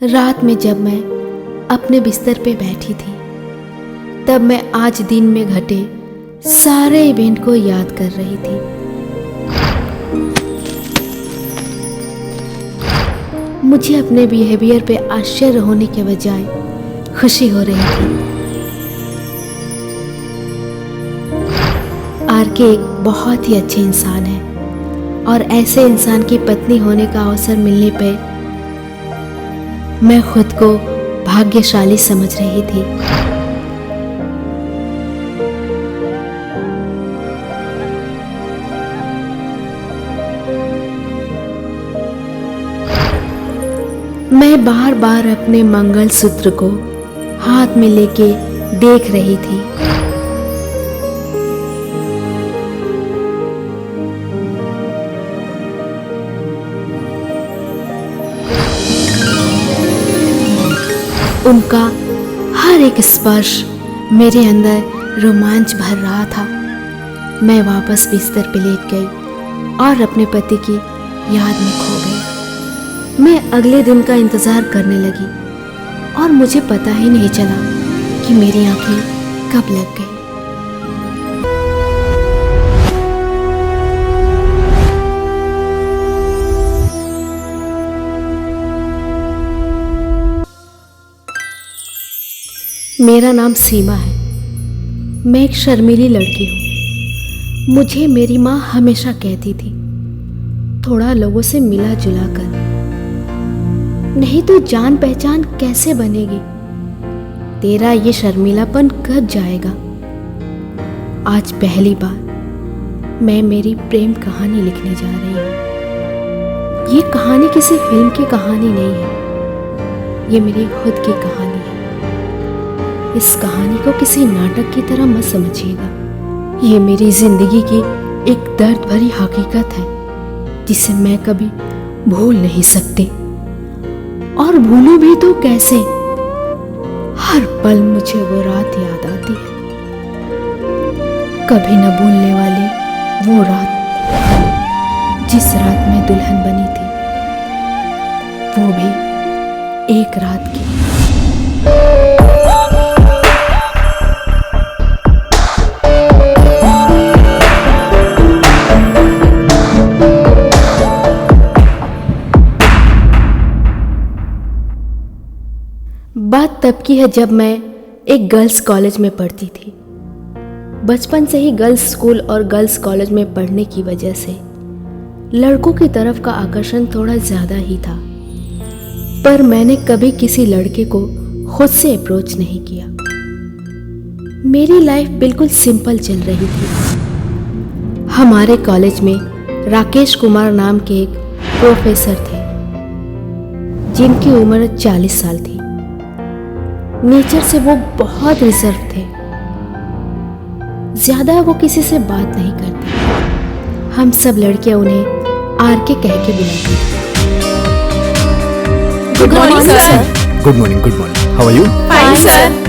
रात में जब मैं अपने बिस्तर पे बैठी थी, तब मैं आज दिन में घटे सारे इवेंट को याद कर रही थी। मुझे अपने बिहेवियर पे आश्चर्य होने के बजाय खुशी हो रही थी। आरके एक बहुत ही अच्छे इंसान है और ऐसे इंसान की पत्नी होने का अवसर मिलने पे मैं खुद को भाग्यशाली समझ रही थी। मैं बार बार अपने मंगलसूत्र को हाथ में लेके देख रही थी। उनका हर एक स्पर्श मेरे अंदर रोमांच भर रहा था। मैं वापस बिस्तर पे लेट गई और अपने पति की याद में खो गई। मैं अगले दिन का इंतज़ार करने लगी और मुझे पता ही नहीं चला कि मेरी आंखें कब लग गई। मेरा नाम सीमा है। मैं एक शर्मीली लड़की हूँ। मुझे मेरी माँ हमेशा कहती थी, थोड़ा लोगों से मिला जुला कर, नहीं तो जान पहचान कैसे बनेगी, तेरा ये शर्मीलापन कब जाएगा। आज पहली बार मैं मेरी प्रेम कहानी लिखने जा रही हूँ। ये कहानी किसी फिल्म की कहानी नहीं है, ये मेरी खुद की कहानी है। इस कहानी को किसी नाटक की तरह मत समझिएगा। ये मेरी जिंदगी की एक दर्द भरी हकीकत है जिसे मैं कभी भूल नहीं सकती, और भूलूं भी तो कैसे। हर पल मुझे वो रात याद आती है, कभी न भूलने वाली वो रात जिस रात में दुल्हन बनी थी, वो भी एक रात की। बात तब की है जब मैं एक गर्ल्स कॉलेज में पढ़ती थी। बचपन से ही गर्ल्स स्कूल और गर्ल्स कॉलेज में पढ़ने की वजह से लड़कों की तरफ का आकर्षण थोड़ा ज़्यादा ही था, पर मैंने कभी किसी लड़के को खुद से अप्रोच नहीं किया। मेरी लाइफ बिल्कुल सिंपल चल रही थी। हमारे कॉलेज में राकेश कुमार नाम के एक प्रोफेसर थे जिनकी उम्र 40 साल थी। नेचर से वो बहुत रिजर्व थे, ज्यादा वो किसी से बात नहीं करते। हम सब लड़कियां उन्हें आरके कह के बुलाती थी। Good morning sir. Good morning, good morning. How are you? Fine sir.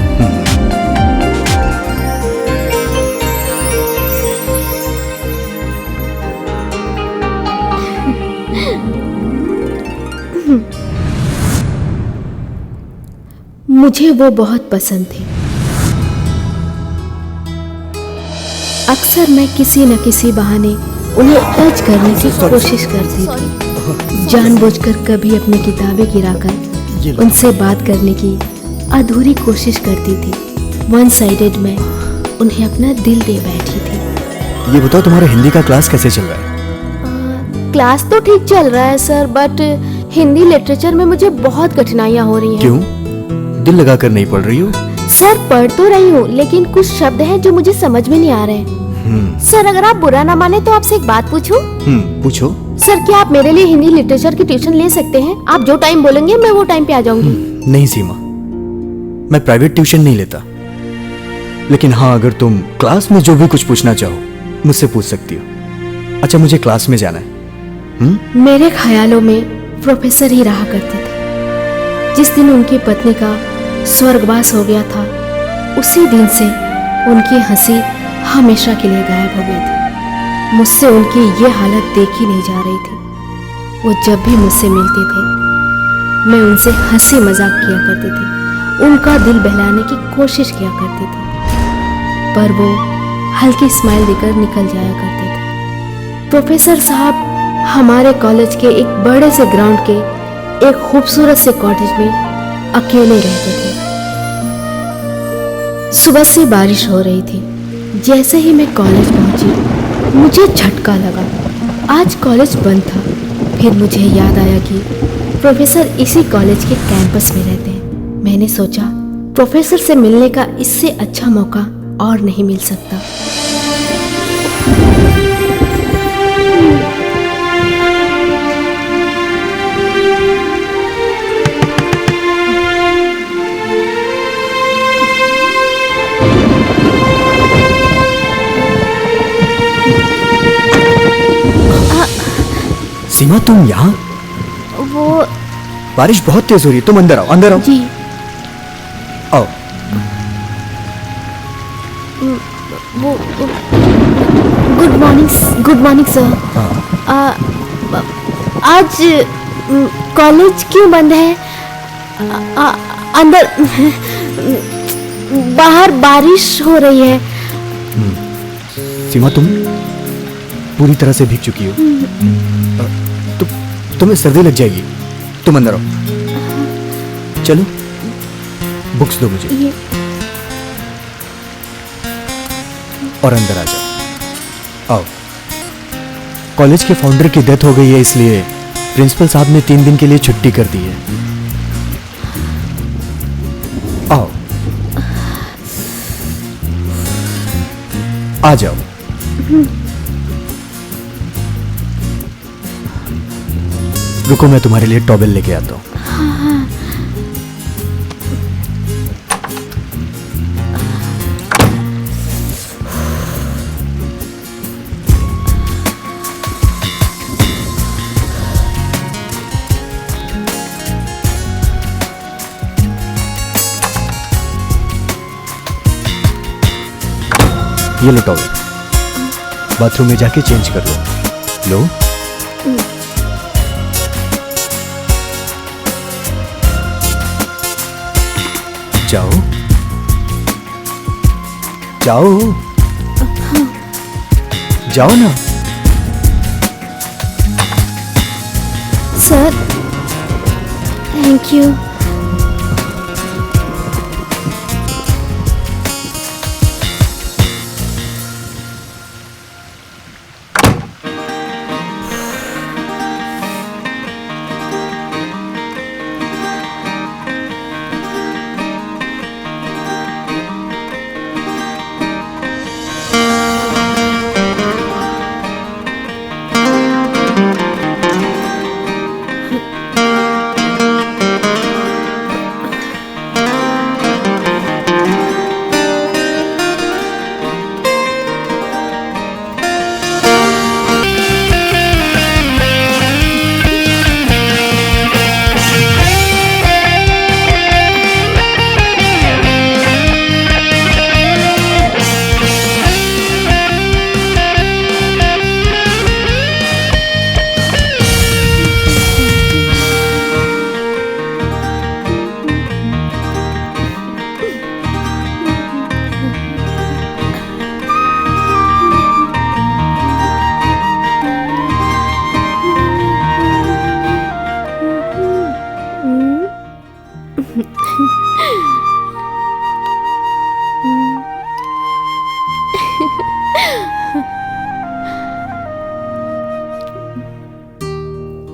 मुझे वो बहुत पसंद थे। अक्सर मैं किसी न किसी बहाने उन्हें टच करने की कोशिश करती थी, जानबूझकर कभी अपनी किताबें गिराकर उनसे बात करने की अधूरी कोशिश करती थी। वन साइडेड मैं उन्हें अपना दिल दे बैठी थी। ये बताओ, तुम्हारा हिंदी का क्लास कैसे चल रहा है? क्लास तो ठीक चल रहा है सर, बट हिंदी लिटरेचर में मुझे बहुत कठिनाइयाँ हो रही हैं। क्यों? दिल लगा कर नहीं पढ़ रही हो? सर पढ़ तो रही हूँ, लेकिन कुछ शब्द हैं जो मुझे समझ में नहीं आ रहे। सर अगर आप बुरा ना माने तो आपसे एक बात पूछूं? पूछो। सर क्या आप मेरे लिए हिंदी लिटरेचर की ट्यूशन ले सकते हैं? आप जो टाइम बोलेंगे मैं वो टाइम पे आ जाऊंगी। नहीं सीमा, मैं प्राइवेट ट्यूशन नहीं लेता, लेकिन हाँ, अगर तुम क्लास में जो भी कुछ पूछना चाहो मुझसे पूछ सकती हो। अच्छा, मुझे क्लास में जाना है। मेरे ख्यालों में प्रोफेसर ही रहा करते थे। जिस दिन उनकी पत्नी का स्वर्गवास हो गया था, उसी दिन से उनकी हंसी हमेशा के लिए गायब हो गई थी। मुझसे उनकी ये हालत देखी नहीं जा रही थी। वो जब भी मुझसे मिलते थे मैं उनसे हंसी मजाक किया करती थी, उनका दिल बहलाने की कोशिश किया करती थी, पर वो हल्की स्माइल देकर निकल जाया करते थे। प्रोफेसर साहब हमारे कॉलेज के एक बड़े से ग्राउंड के एक खूबसूरत से कॉटेज में अकेले रहते थे। सुबह से बारिश हो रही थी। जैसे ही मैं कॉलेज पहुंची मुझे झटका लगा, आज कॉलेज बंद था। फिर मुझे याद आया कि प्रोफेसर इसी कॉलेज के कैंपस में रहते हैं। मैंने सोचा प्रोफेसर से मिलने का इससे अच्छा मौका और नहीं मिल सकता। सीमा, तुम यहाँ? वो बारिश बहुत तेज हो रही है, तुम अंदर आओ, अंदर आओ। जी। आओ। Good morning sir. आज कॉलेज क्यों बंद है? अंदर बाहर बारिश हो रही है। सीमा, तुम पूरी तरह से भीग चुकी हो, तुम्हें सर्दी लग जाएगी। तुम अंदर आओ। चलो, बुक्स दो मुझे और अंदर आ जाओ। आओ। कॉलेज के फाउंडर की डेथ हो गई है, इसलिए प्रिंसिपल साहब ने 3 दिन के लिए छुट्टी कर दी है। आओ, आ जाओ। रुको, मैं तुम्हारे लिए टॉवेल लेके आता हूं। ये लो टॉवेल, बाथरूम में जाके चेंज कर लो। लो। जाओ जाओ जाओ ना। Sir, thank you.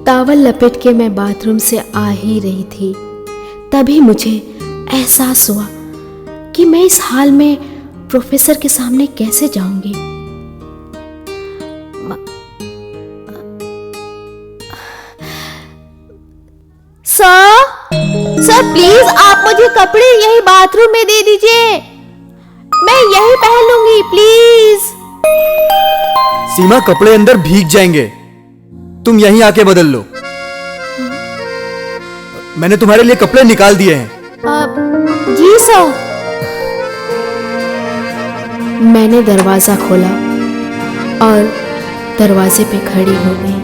टॉवल लपेट के मैं बाथरूम से आ ही रही थी, तभी मुझे एहसास हुआ कि मैं इस हाल में प्रोफेसर के सामने कैसे जाऊंगी। सर प्लीज आप मुझे कपड़े यही बाथरूम में दे दीजिए, मैं यही पहन लूंगी प्लीज। सीमा, कपड़े अंदर भीग जाएंगे, तुम यहीं आके बदल लो। मैंने तुम्हारे लिए कपड़े निकाल दिए हैं। जी सर। मैंने दरवाजा खोला और दरवाजे पे खड़ी हो गई।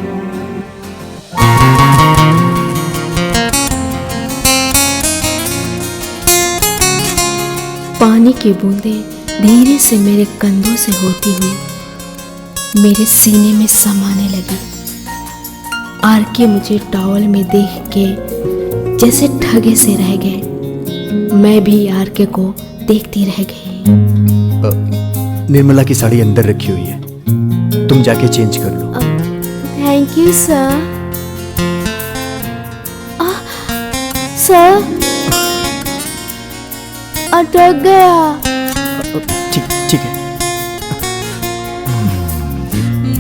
पानी की बूंदें धीरे से मेरे कंधों से होती हुई मेरे सीने में समाने लगी। आर के मुझे टॉवल में देख के जैसे ठगे से रह गए। मैं भी आर के को देखती रह गई। निर्मला की साड़ी अंदर रखी हुई है, तुम जाके चेंज कर लो। Thank you sir. सर अटक गया। ठीक है।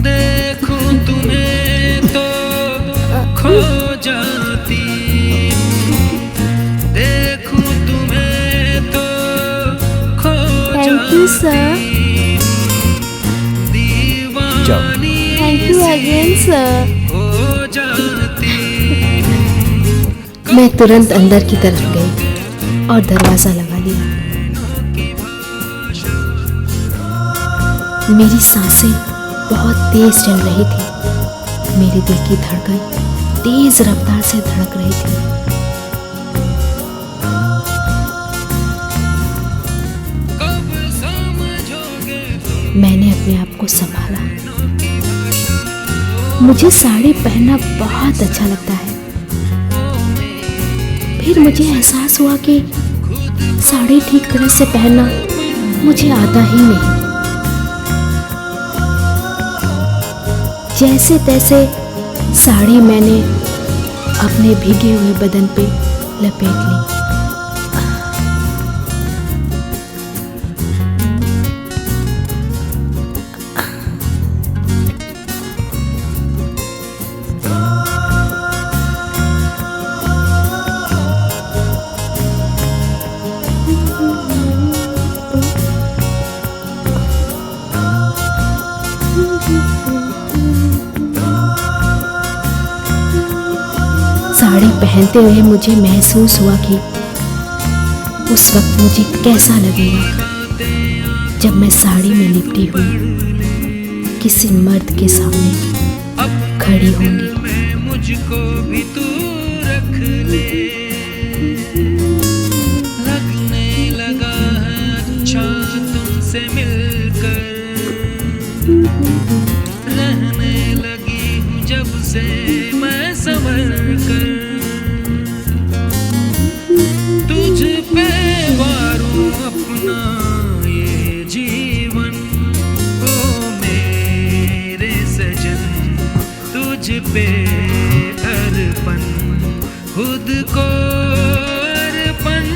देखूं तुम्हें तो खो जाती, देखूं तुम्हें तो खो thank you sir. Deewani thank you again sir. हो जाती। मैं तुरंत अंदर की तरफ गई और दरवाजा लगा लिया। मेरी सांसें बहुत तेज चल रही थी। मेरे दिल की धड़कन तेज रफ्तार से धड़क रही थी। कब समझोगे तुम मैंने अपने आप को संभाला। मुझे साड़ी पहनना बहुत अच्छा लगता है। फिर मुझे एहसास हुआ कि साड़ी ठीक तरह से पहनना मुझे आता ही नहीं। जैसे तैसे साड़ी मैंने अपने भीगे हुए बदन पे लपेट ली। साड़ी पहनते हुए मुझे महसूस हुआ कि उस वक्त मुझे कैसा लगेगा जब मैं साड़ी में लिपटी हुई किसी मर्द के सामने खड़ी होंगी। में मुझको भी तू रख ले, लगने लगा है अच्छा तुमसे मिलकर, रहने लगी हूँ जब से मैं संभल कर, तुझ पे वारूं अपना ये जीवन, ओ मेरे सजन तुझ पे अर्पण, खुद को अर्पण।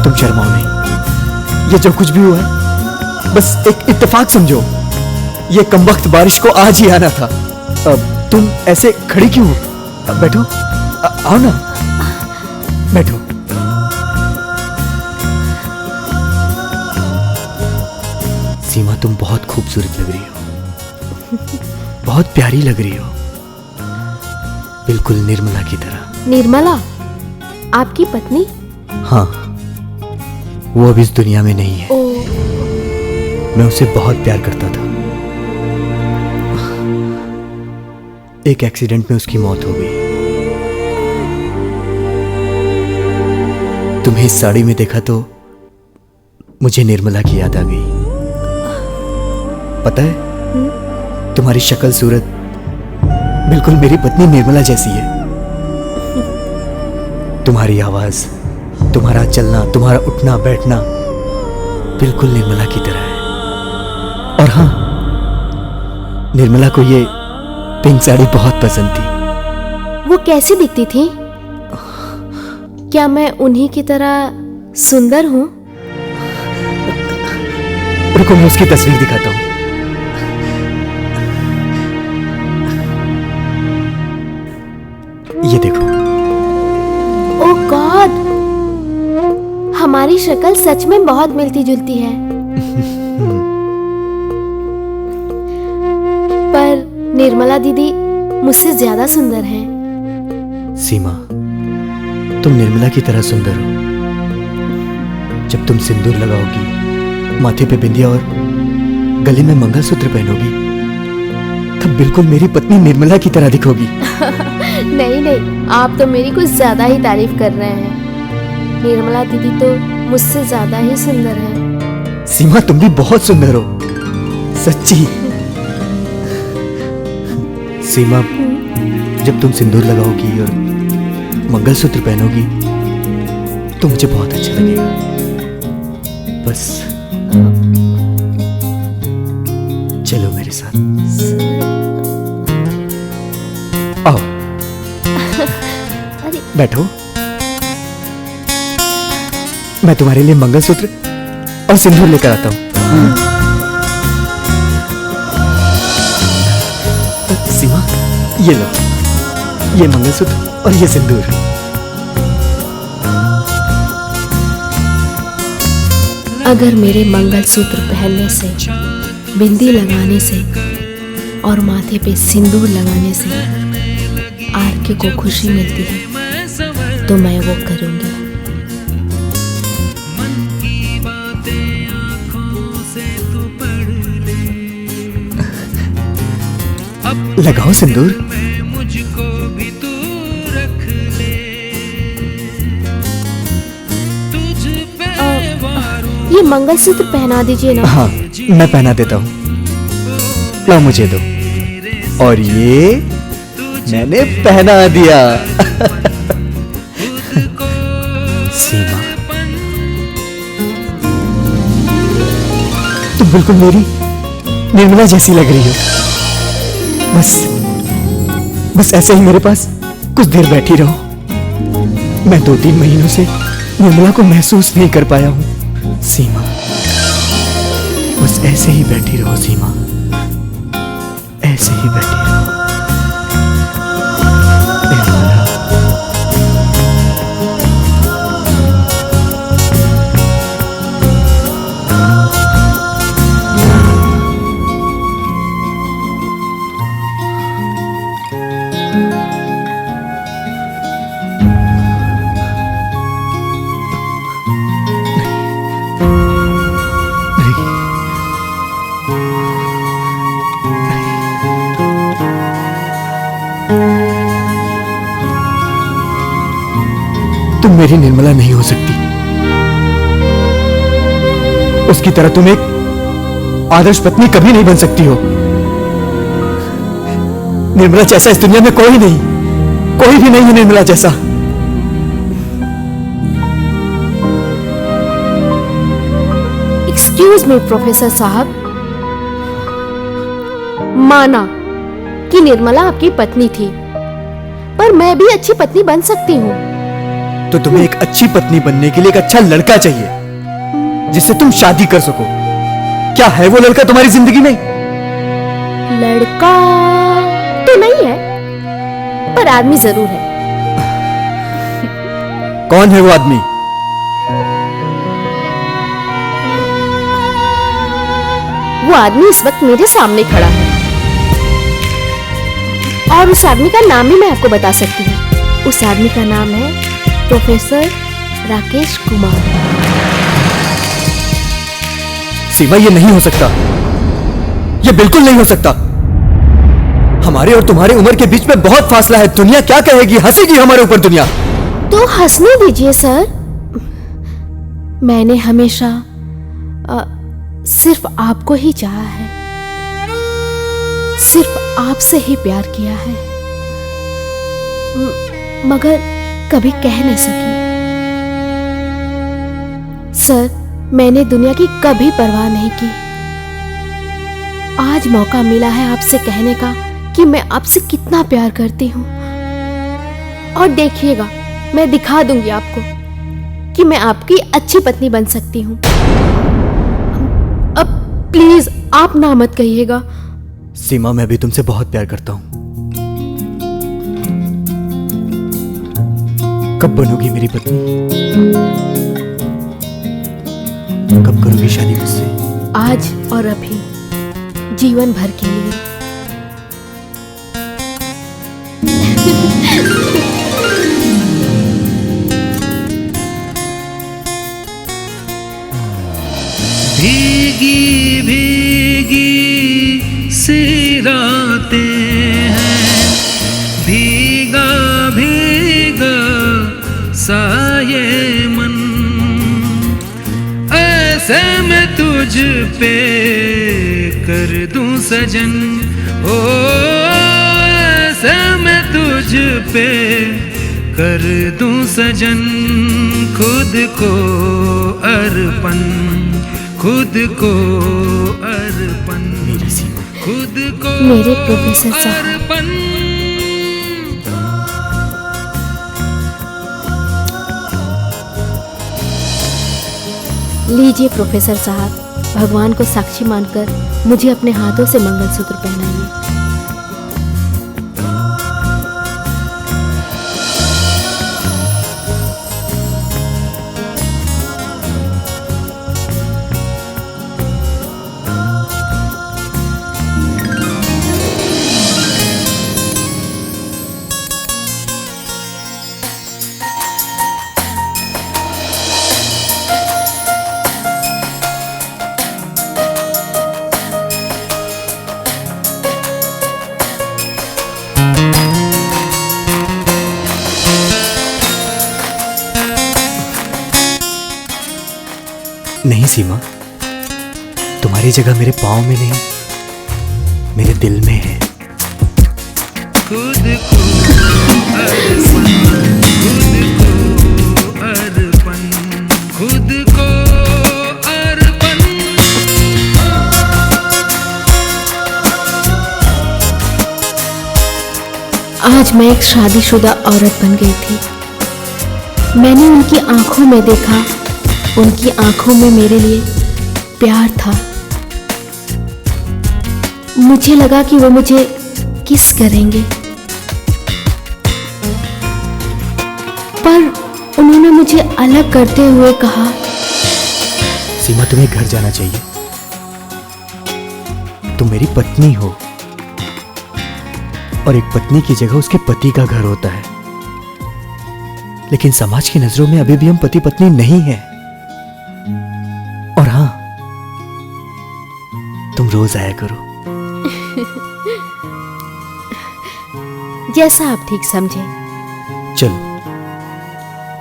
तुम शर्माओ नहीं, ये जो कुछ भी हुआ है बस एक इत्तेफाक समझो। ये कमबख्त बारिश को आज ही आना था। अब तुम ऐसे खड़ी क्यों हो? बैठो, आओ ना, बैठो। सीमा, तुम बहुत खूबसूरत लग रही हो, बहुत प्यारी लग रही हो, बिल्कुल निर्मला की तरह। निर्मला आपकी पत्नी? हाँ, वो अब इस दुनिया में नहीं है। ओ, मैं उसे बहुत प्यार करता था। एक एक्सीडेंट में उसकी मौत हो गई। तुम्हें इस साड़ी में देखा तो मुझे निर्मला की याद आ गई। पता है, तुम्हारी शक्ल सूरत बिल्कुल मेरी पत्नी निर्मला जैसी है। तुम्हारी आवाज, तुम्हारा चलना, तुम्हारा उठना बैठना बिल्कुल निर्मला की तरह है। और हाँ, निर्मला को ये पिंक साड़ी बहुत पसंद थी। वो कैसी दिखती थी? क्या मैं उन्हीं की तरह सुंदर हूँ? रुको, मैं उसकी तस्वीर दिखाता हूँ। ये देखो। ओह गॉड, हमारी शक्ल सच में बहुत मिलती जुलती है। पर निर्मला दीदी मुझसे ज्यादा सुंदर हैं। सीमा, तुम निर्मला की तरह सुंदर हो। जब तुम सिंदूर लगाओगी, माथे पे बिंदिया और गले में मंगलसूत्र पहनोगी, तब बिल्कुल मेरी पत्नी निर्मला की तरह दिखोगी। नहीं नहीं, आप तो मेरी कुछ ज्यादा ही तारीफ कर रहे हैं। निर्मला दीदी तो मुझसे ज्यादा ही सुंदर है। सीमा, तुम भी बहुत सुंदर हो, सच्ची। सीमा, जब तुम सिंदूर लगाओगी और मंगलसूत्र पहनोगी तो मुझे बहुत अच्छा लगेगा। बस चलो मेरे साथ, आओ। अरे बैठो, मैं तुम्हारे लिए मंगलसूत्र और सिंदूर लेकर आता हूं। सीमा, ये लो, ये मंगलसूत्र और ये सिंदूर। अगर मेरे मंगलसूत्र पहनने से, बिंदी लगाने से और माथे पे सिंदूर लगाने से आरके को खुशी मिलती है तो मैं वो करूंगी। लगाओ सिंदूर। मुझको भी तू रख ले, तुझ पे वारूं ये मंगलसूत्र पहना दीजिए ना। हाँ, मैं पहना देता हूँ। लो, मुझे दो। और ये मैंने पहना दिया। सीमा, तुम बिल्कुल मेरी निर्मला जैसी लग रही हो। बस ऐसे ही मेरे पास कुछ देर बैठी रहो। मैं 2-3 महीनों से निर्मला को महसूस नहीं कर पाया हूं। सीमा, बस ऐसे ही बैठी रहो। सीमा, ऐसे ही बैठी रहो। निर्मला, तुम मेरी निर्मला नहीं हो सकती। उसकी तरह तुम एक आदर्श पत्नी कभी नहीं बन सकती हो। निर्मला जैसा इस दुनिया में कोई नहीं, कोई भी नहीं है निर्मला जैसा। एक्सक्यूज मी प्रोफेसर साहब, माना कि निर्मला आपकी पत्नी थी, पर मैं भी अच्छी पत्नी बन सकती हूँ। तो तुम्हें एक अच्छी पत्नी बनने के लिए एक अच्छा लड़का चाहिए जिससे तुम शादी कर सको। क्या है वो लड़का तुम्हारी जिंदगी में? लड़का तो नहीं है, पर आदमी जरूर है। कौन है वो आदमी? वो आदमी इस वक्त मेरे सामने खड़ा है, और उस आदमी का नाम भी मैं आपको बता सकती हूँ। उस आदमी का नाम है प्रोफेसर राकेश कुमार। सीमा, ये नहीं हो सकता। ये बिल्कुल नहीं हो सकता। हमारे और तुम्हारे उम्र के बीच में बहुत फासला है। दुनिया क्या कहेगी? हंसेगी हमारे ऊपर दुनिया। तो हंसने दीजिए सर। मैंने हमेशा सिर्फ आपको ही चाहा है, सिर्फ आपसे ही प्यार किया है, मगर कभी कह नहीं सकी। सर, मैंने दुनिया की कभी परवाह नहीं की। आज मौका मिला है आपसे कहने का कि मैं आपसे कितना प्यार करती हूं, और देखिएगा, मैं दिखा दूंगी आपको कि मैं आपकी अच्छी पत्नी बन सकती हूं। अब प्लीज आप ना मत कहिएगा। सीमा, मैं भी तुमसे बहुत प्यार करता हूं। कब बनोगी मेरी पत्नी? कब करोगी शादी मुझसे? आज और अभी, जीवन भर के लिए। भीगी सी रातें हैं, भीगा भीगा सा ये मन, ऐसे मैं तुझ पे कर दूं सजन, ओ ऐसे मैं तुझ पे कर दूं सजन, खुद को अर्पण, खुद को अर्पण, खुद को मेरे प्रोफेसर साहब। अर्पण। लीजिए प्रोफेसर साहब, भगवान को साक्षी मानकर मुझे अपने हाथों से मंगलसूत्र पहनाइए। नहीं सीमा, तुम्हारी जगह मेरे पाँव में नहीं, मेरे दिल में है। खुद को अर्पण, खुद को अर्पण, खुद को अर्पण। आज मैं एक शादीशुदा औरत बन गई थी। मैंने उनकी आंखों में देखा, उनकी आंखों में मेरे लिए प्यार था। मुझे लगा कि वो मुझे किस करेंगे, पर उन्होंने मुझे अलग करते हुए कहा, सीमा तुम्हें घर जाना चाहिए, तुम मेरी पत्नी हो और एक पत्नी की जगह उसके पति का घर होता है, लेकिन समाज की नजरों में अभी भी हम पति पत्नी नहीं हैं। और हाँ, तुम रोज आया करो। जैसा आप ठीक समझे। चलो,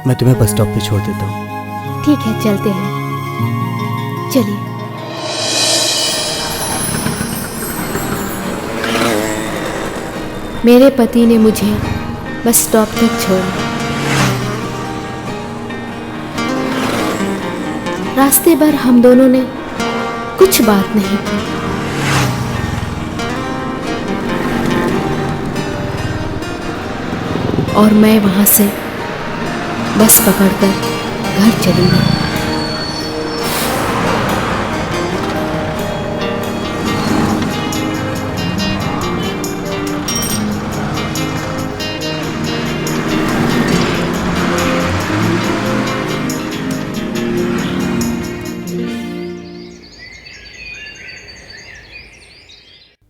मैं तुम्हें बस स्टॉप पे छोड़ देता हूँ। ठीक है, चलते हैं। चलिए। मेरे पति ने मुझे बस स्टॉप तक छोड़ा। रास्ते भर हम दोनों ने कुछ बात नहीं की। और मैं वहां से बस पकड़कर घर चली गई।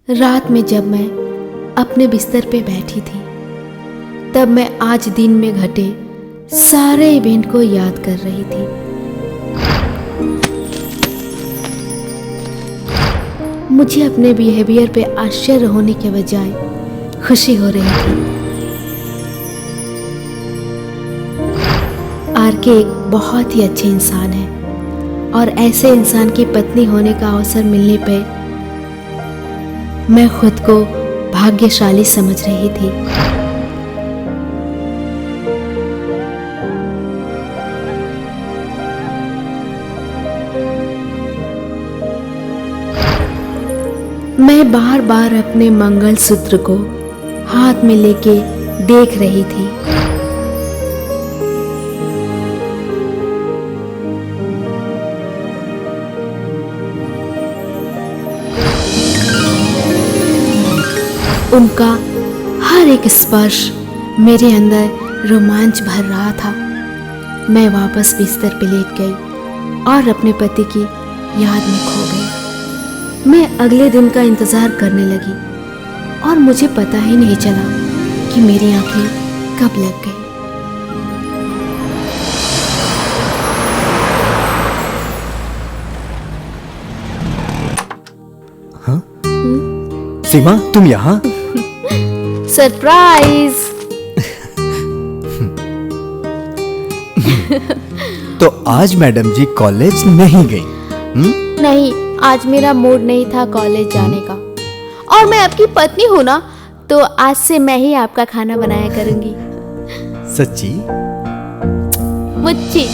रात में जब मैं अपने बिस्तर पे बैठी थी, तब मैं आज दिन में घटे सारे इवेंट को याद कर रही थी। मुझे अपने बिहेवियर पे आश्चर्य होने के बजाय खुशी हो रही थी। आरके एक बहुत ही अच्छे इंसान है और ऐसे इंसान की पत्नी होने का अवसर मिलने पे मैं खुद को भाग्यशाली समझ रही थी। मैं बार बार अपने मंगलसूत्र को हाथ में लेके देख रही थी। उनका हर एक स्पर्श मेरे अंदर रोमांच भर रहा था। मैं वापस बिस्तर पे लेट गई और अपने पति की याद में खो गई। मैं अगले दिन का इंतज़ार करने लगी और मुझे पता ही नहीं चला कि मेरी आंखें कब लग गई। सीमा, तुम यहाँ? सरप्राइज। तो आज मैडम जी कॉलेज नहीं गई? नहीं, आज मेरा मूड नहीं था कॉलेज जाने का। और मैं आपकी पत्नी हूँ ना, तो आज से मैं ही आपका खाना बनाया करूंगी। सच्ची? मुच्ची।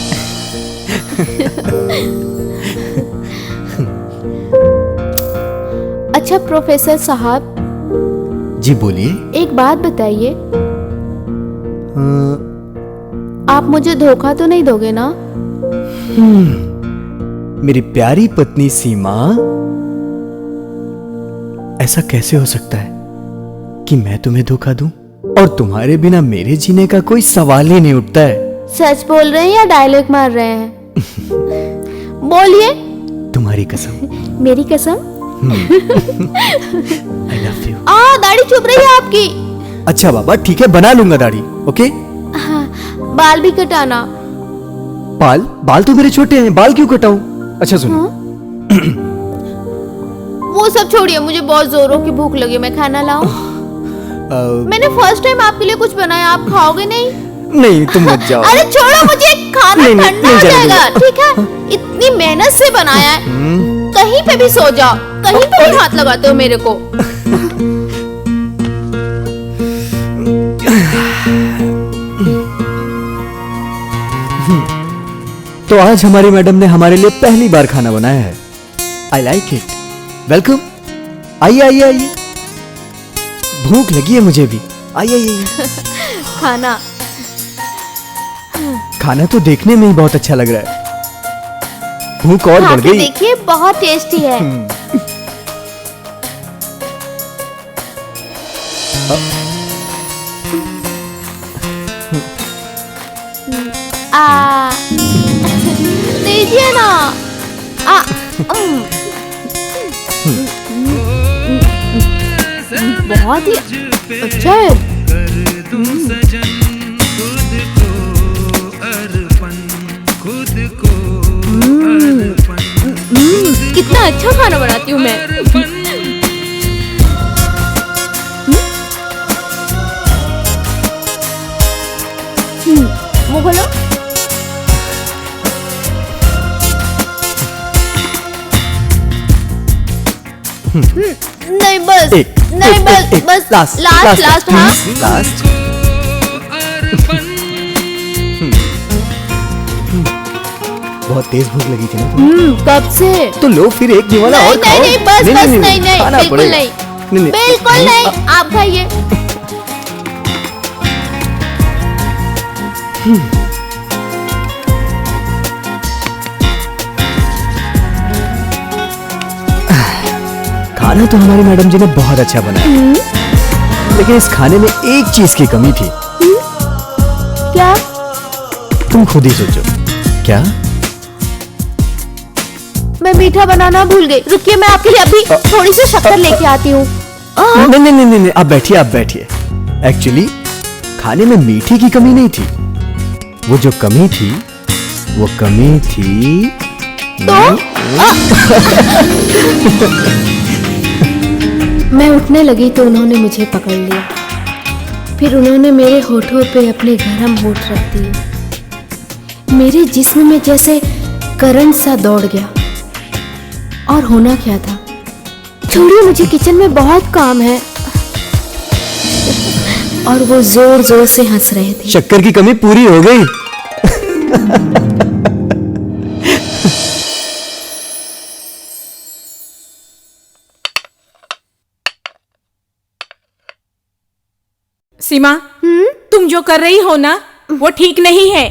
अच्छा प्रोफेसर साहब। जी बोलिए। एक बात बताइए, आप मुझे धोखा तो नहीं दोगे ना? मेरी प्यारी पत्नी सीमा, ऐसा कैसे हो सकता है कि मैं तुम्हें धोखा दूं? और तुम्हारे बिना मेरे जीने का कोई सवाल ही नहीं उठता है। सच बोल रहे हैं या डायलॉग मार रहे हैं? बोलिए। तुम्हारी कसम। मेरी कसम। I love you. दाढ़ी चुभ रही है आपकी। अच्छा बाबा, ठीक है, बना लूंगा दाढ़ी। ओके। हाँ, बाल भी कटाना। बाल तो मेरे छोटे हैं, बाल क्यों कटाऊं? अच्छा सुनो। वो सब छोड़िए, मुझे बहुत जोरों की भूख लगी, मैं खाना लाऊं? मैंने फर्स्ट टाइम आपके लिए कुछ बनाया, आप खाओगे नहीं? नहीं, तुम मत जाओ। अरे छोड़ो, मुझे खाना नहीं, ठंडा नहीं हो जाने जाएगा, ठीक है? इतनी मेहनत से बनाया है, कहीं पे भी सो जाओ, कहीं पे भी हाथ लगाते हो मेरे को। तो आज हमारी मैडम ने हमारे लिए पहली बार खाना बनाया है। I like it. वेलकम। आइए आइए आइए, भूख लगी है मुझे भी। आइए आइए। खाना खाना तो देखने में ही बहुत अच्छा लग रहा है, भूख और बढ़ गई। देखिए, बहुत टेस्टी है। दीजिए ना। बहुत ही अच्छा है। कितना अच्छा खाना बनाती हूँ मैं। मुँह खोलो। नहीं बस, नहीं बस, बस लास्ट। हाँ लास्ट। बहुत तेज भूख लगी थी ना? कब से? तो लो फिर एक निवाला और खाओ। नहीं, बस नहीं, बिल्कुल नहीं, बिल्कुल नहीं, आप खाइए। खाना तो हमारी मैडम जी ने बहुत अच्छा बनाया, लेकिन इस खाने में एक चीज की कमी थी। क्या? तुम खुद ही सोचो। क्या? मैं मीठा बनाना भूल गई। रुकिए, मैं आपके लिए अभी थोड़ी सी शक्कर लेके आती हूँ। नहीं, आप बैठिए, आप बैठिए। एक्चुअली खाने में मीठे की कमी नहीं थी, वो जो कमी थी वो कमी थी तो मैं उठने लगी तो उन्होंने मुझे पकड़ लिया। फिर उन्होंने मेरे होठों पे अपने गरम होठ रख दिए। मेरे जिस्म में जैसे करंट सा दौड़ गया। और होना क्या था? छोड़िए, मुझे किचन में बहुत काम है। और वो जोर जोर से हंस रहे थे। शक्कर की कमी पूरी हो गई। सीमा, तुम जो कर रही हो ना वो ठीक नहीं है।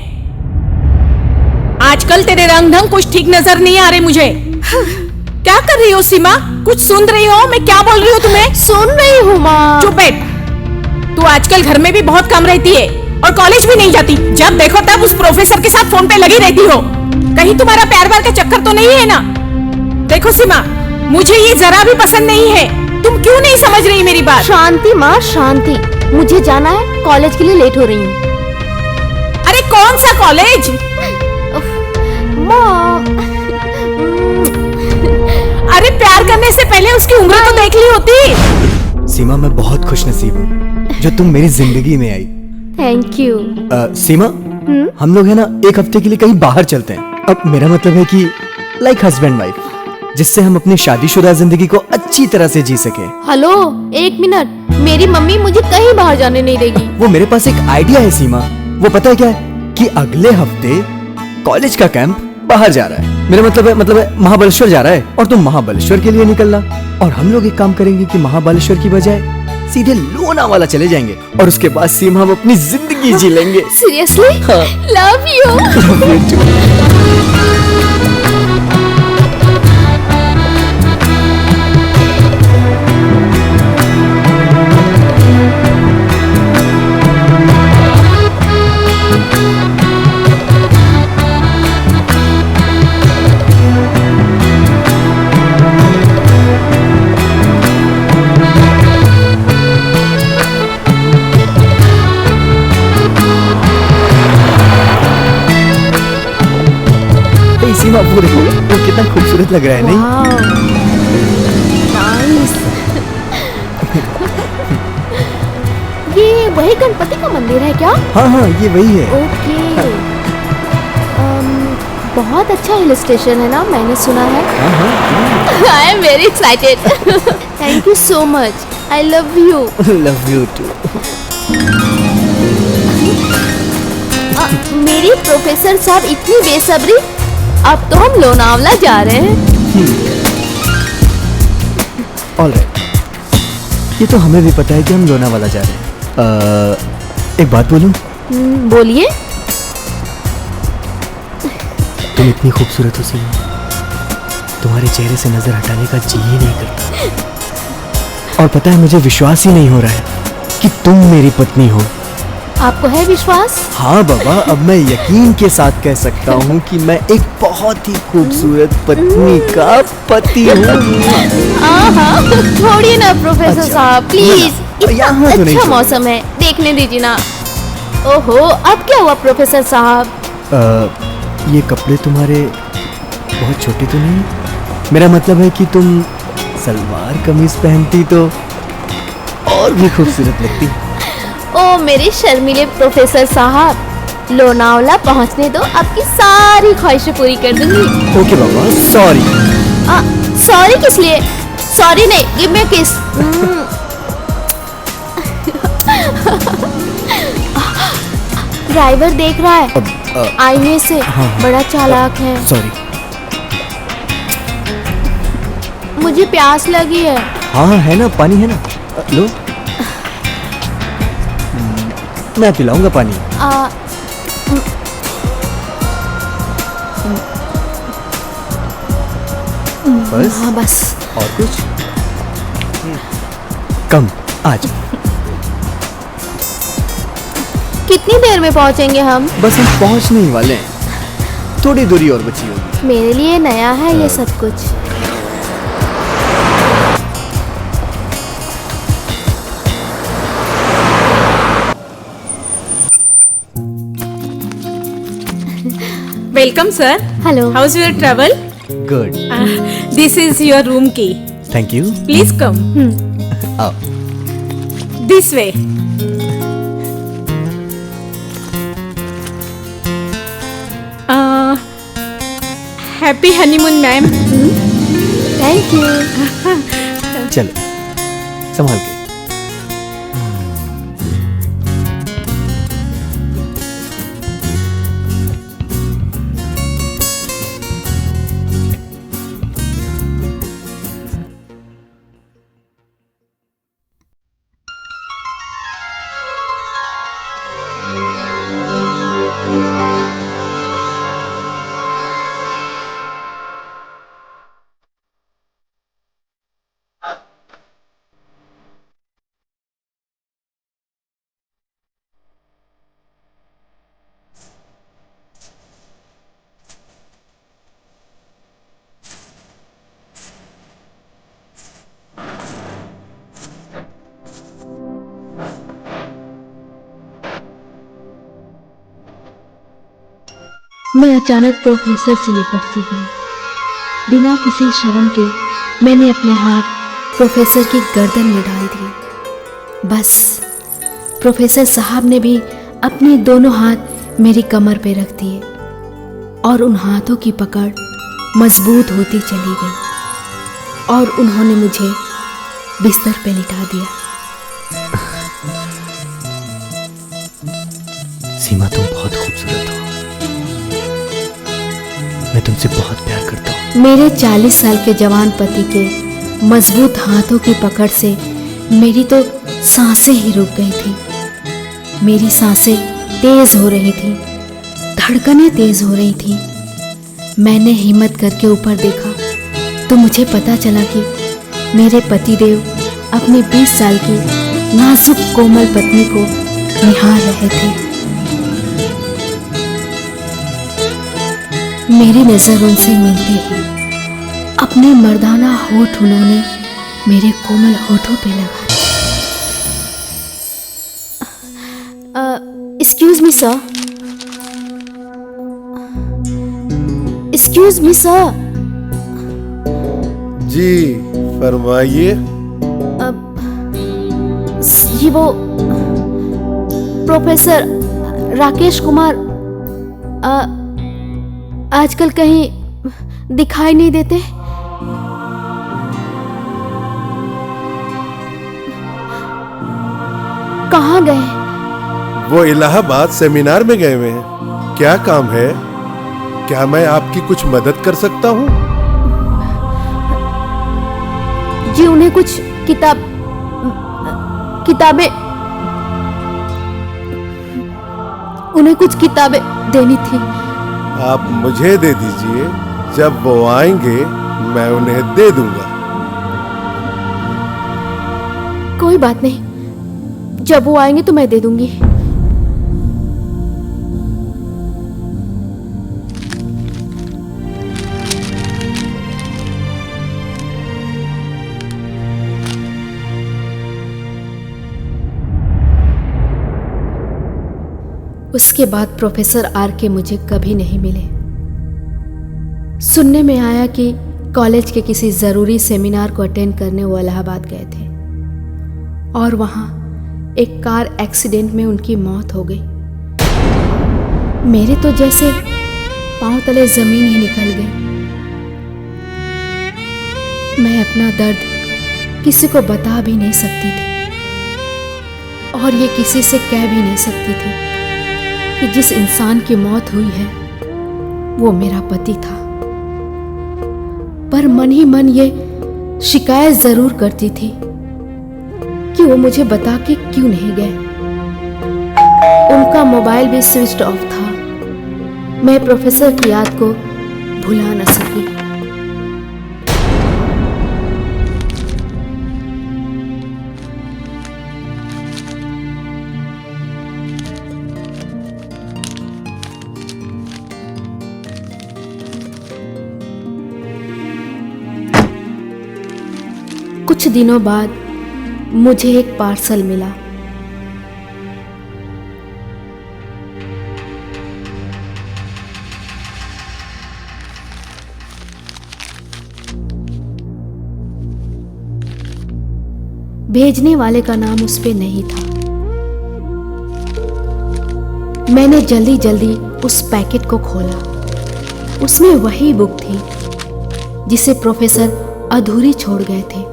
आजकल तेरे रंग ढंग कुछ ठीक नजर नहीं आ रहे मुझे। क्या कर रही हो सीमा? कुछ सुन रही हो मैं क्या बोल रही हूँ तुम्हें? सुन रही हूँ माँ। चुप बैठ। तू आजकल घर में भी बहुत कम रहती है और कॉलेज भी नहीं जाती। जब देखो तब उस प्रोफेसर के साथ फोन पे लगी रहती हो। कहीं तुम्हारा प्यार व्यार का चक्कर तो नहीं है ना? देखो सीमा, मुझे ये जरा भी पसंद नहीं है। तुम क्यों नहीं समझ रही मेरी बात? शांति माँ, शांति। मुझे जाना है, कॉलेज के लिए लेट हो रही हूँ। अरे कौन सा कॉलेज? माँ। अरे प्यार करने से पहले उसकी उम्र तो देख ली होती। सीमा, मैं बहुत खुशनसीब हूँ जो तुम मेरी जिंदगी में आई। Thank you. सीमा, हम लोग है ना एक हफ्ते के लिए कहीं बाहर चलते हैं। अब मेरा मतलब है कि लाइक हस्बैंड वाइफ, जिससे हम अपनी शादीशुदा जिंदगी को अच्छी तरह से जी सके। हेलो, एक मिनट, मेरी मम्मी मुझे कहीं बाहर जाने नहीं देगी। वो मेरे पास एक आइडिया है सीमा। वो पता है क्या है कि अगले हफ्ते कॉलेज का कैंप बाहर जा रहा है। मेरा मतलब है महाबलेश्वर जा रहा है, और तुम महाबलेश्वर के लिए निकलना। और हम लोग एक काम करेंगे कि महाबलेश्वर की बजाय सीधे लोनावाला चले जाएंगे, और उसके बाद सीमा हम अपनी जिंदगी जी लेंगे। सीरियसली? हाँ। Love you. सीमा, वो देखो, वो कितना खूबसूरत लग रहा है, नहीं? नाइस। ये वही गणपति का मंदिर है क्या? हाँ हाँ, ये वही है। ओके। बहुत अच्छा हिल स्टेशन है ना, मैंने सुना है। I am very excited. Thank you so much. I love you. Love you too. मेरी प्रोफेसर साहब इतनी बेसब्री, अब तो हम लोनावला जा रहे हैं। ऑलराइट, ये तो हमें भी पता है कि हम लोनावाला जा रहे हैं। एक बात बोलूं? बोलिए। तुम इतनी खूबसूरत हो सीमा, तुम्हारे चेहरे से नजर हटाने का जी ही नहीं करता। और पता है, मुझे विश्वास ही नहीं हो रहा है कि तुम मेरी पत्नी हो। आपको है विश्वास? हाँ बाबा, अब मैं यकीन के साथ कह सकता हूँ कि मैं एक बहुत ही खूबसूरत पत्नी का पति हूँ। छोड़िए ना प्रोफेसर अच्छा, साहब, प्लीज। इतना यहाँ तो नहीं अच्छा छोड़ूंगा। मौसम है, देखने दीजिए ना। ओहो, अब क्या हुआ प्रोफेसर साहब? ये कपड़े तुम्हारे बहुत छोटे तो नहीं? मेरा मतलब है कि तुम सलवार कमीज पहनती तो और भी खूबसूरत लगती। ओ मेरे शर्मीले प्रोफेसर साहब, लोनावला पहुंचने दो, आपकी सारी ख्वाहिशें पूरी कर दूंगी। ओके बाबा, सॉरी। सॉरी किस लिए? सॉरी नहीं, गिव मी अ किस। ड्राइवर देख रहा है आईने से। हाँ, बड़ा चालाक है। सॉरी। मुझे प्यास लगी है। हाँ है ना, पानी है ना, लो। मैं पिलाऊंगा पानी। बस? हाँ बस। और कुछ? कम, आज। कितनी देर में पहुंचेंगे हम? बस हम पहुंचने ही वाले हैं, थोड़ी दूरी और बची होगी। मेरे लिए नया है ये सब कुछ। Welcome sir. Hello. How's your travel? Good, this is your room key. Thank you. Please come आओ। This way. Happy honeymoon ma'am. Thank you. चलो, संभाल के। मैं अचानक प्रोफेसर से लिपट सी गई। बिना किसी शर्म के मैंने अपने हाथ प्रोफेसर की गर्दन में डाल दिए। बस प्रोफेसर साहब ने भी अपने दोनों हाथ मेरी कमर पे रख दिए और उन हाथों की पकड़ मजबूत होती चली गई और उन्होंने मुझे बिस्तर पे लिटा दिया। सीमा, तुम बहुत खूबसूरत हो। मैं तुमसे बहुत प्यार करता हूँ। मेरे 40 साल के जवान पति के मजबूत हाथों की पकड़ से मेरी तो सांसें ही रुक गई थी। मेरी सांसें तेज हो रही थी, धड़कनें तेज हो रही थी। मैंने हिम्मत करके ऊपर देखा तो मुझे पता चला कि मेरे पतिदेव अपनी 20 साल की नाजुक कोमल पत्नी को निहार रहे थे। मेरी नजर उनसे मिलते ही अपने मर्दाना होठ उन्होंने मेरे कोमल होठों पे लगा। Excuse me sir, excuse me sir. जी फरमाइए। जी वो प्रोफेसर राकेश कुमार आजकल कहीं दिखाई नहीं देते। कहाँ गए? वो इलाहाबाद सेमिनार में गए हुए हैं। क्या काम है? क्या मैं आपकी कुछ मदद कर सकता हूँ? जी उन्हें कुछ किताबें देनी थी। आप मुझे दे दीजिए, जब वो आएंगे मैं उन्हें दे दूंगा। कोई बात नहीं, जब वो आएंगे तो मैं दे दूंगी। उसके बाद प्रोफेसर आर के मुझे कभी नहीं मिले। सुनने में आया कि कॉलेज के किसी जरूरी सेमिनार को अटेंड करने वो इलाहाबाद गए थे और वहां एक कार एक्सीडेंट में उनकी मौत हो गई। मेरे तो जैसे पांव तले जमीन ही निकल गई। मैं अपना दर्द किसी को बता भी नहीं सकती थी और ये किसी से कह भी नहीं सकती थी कि जिस इंसान की मौत हुई है वो मेरा पति था। पर मन ही मन ये शिकायत जरूर करती थी कि वो मुझे बता के क्यों नहीं गए। उनका मोबाइल भी स्विच ऑफ था। मैं प्रोफेसर की याद को भुला न सकी। कुछ दिनों बाद मुझे एक पार्सल मिला। भेजने वाले का नाम उस पे नहीं था। मैंने जल्दी जल्दी उस पैकेट को खोला। उसमें वही बुक थी जिसे प्रोफेसर अधूरी छोड़ गए थे,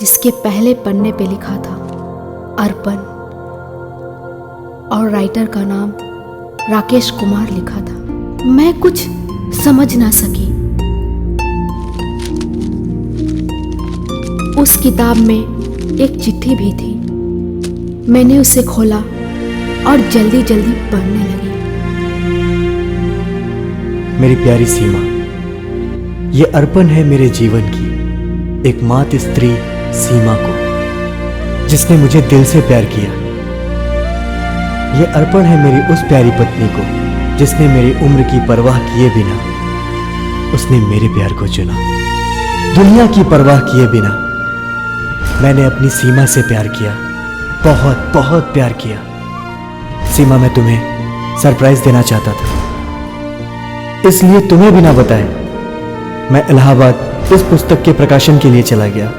जिसके पहले पन्ने पे लिखा था अर्पण और राइटर का नाम राकेश कुमार लिखा था। मैं कुछ समझ ना सकी। उस किताब में एक चिट्ठी भी थी। मैंने उसे खोला और जल्दी जल्दी पढ़ने लगी। मेरी प्यारी सीमा, ये अर्पण है मेरे जीवन की एक मात स्त्री सीमा को, जिसने मुझे दिल से प्यार किया। ये अर्पण है मेरी उस प्यारी पत्नी को जिसने मेरी उम्र की परवाह किए बिना उसने मेरे प्यार को चुना। दुनिया की परवाह किए बिना मैंने अपनी सीमा से प्यार किया, बहुत बहुत प्यार किया। सीमा, मैं तुम्हें सरप्राइज देना चाहता था, इसलिए तुम्हें बिना बताए मैं इलाहाबाद इस पुस्तक के प्रकाशन के लिए चला गया।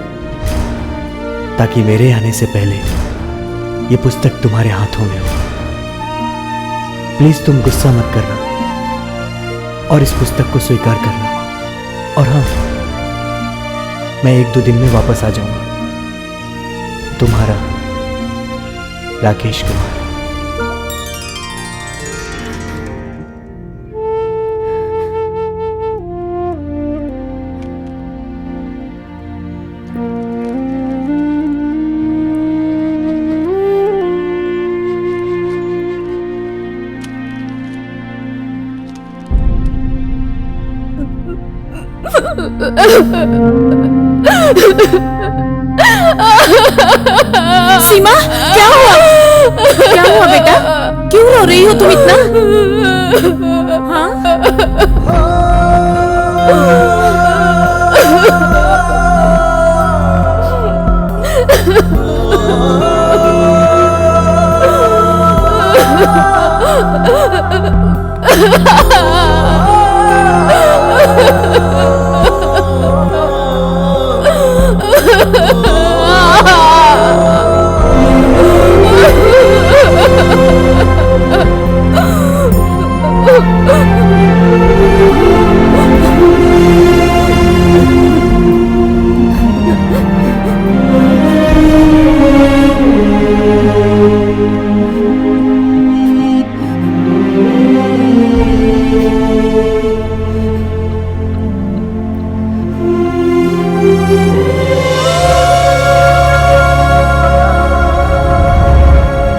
ताकि मेरे आने से पहले ये पुस्तक तुम्हारे हाथों में हो। प्लीज तुम गुस्सा मत करना और इस पुस्तक को स्वीकार करना। और हाँ, मैं 1-2 दिन में वापस आ जाऊंगा। तुम्हारा राकेश कुमार। सीमा, क्या हुआ? क्या हुआ बेटा? क्यों रो रही हो तुम इतना? हाँ?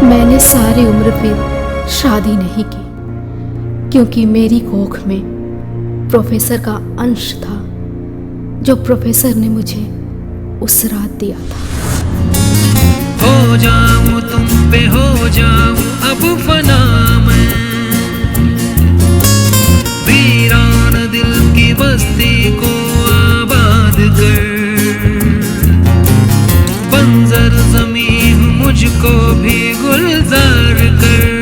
मैंने सारी उम्र फिर शादी नहीं की, क्योंकि मेरी कोख में प्रोफेसर का अंश था, जो प्रोफेसर ने मुझे उस रात दिया था। हो जाऊं तुम पे, हो जाऊं अब फना मैं, वीरान दिल की बस्ती को आबाद कर, बंजर ज़मीं हूँ मुझको भी गुलजार कर,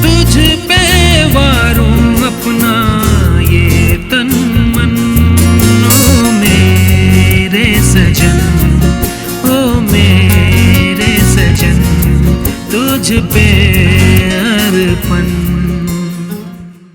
तुझ पे वारूं अपना ये तन मन, ओ मेरे सजन, ओ मेरे सजन, तुझ पे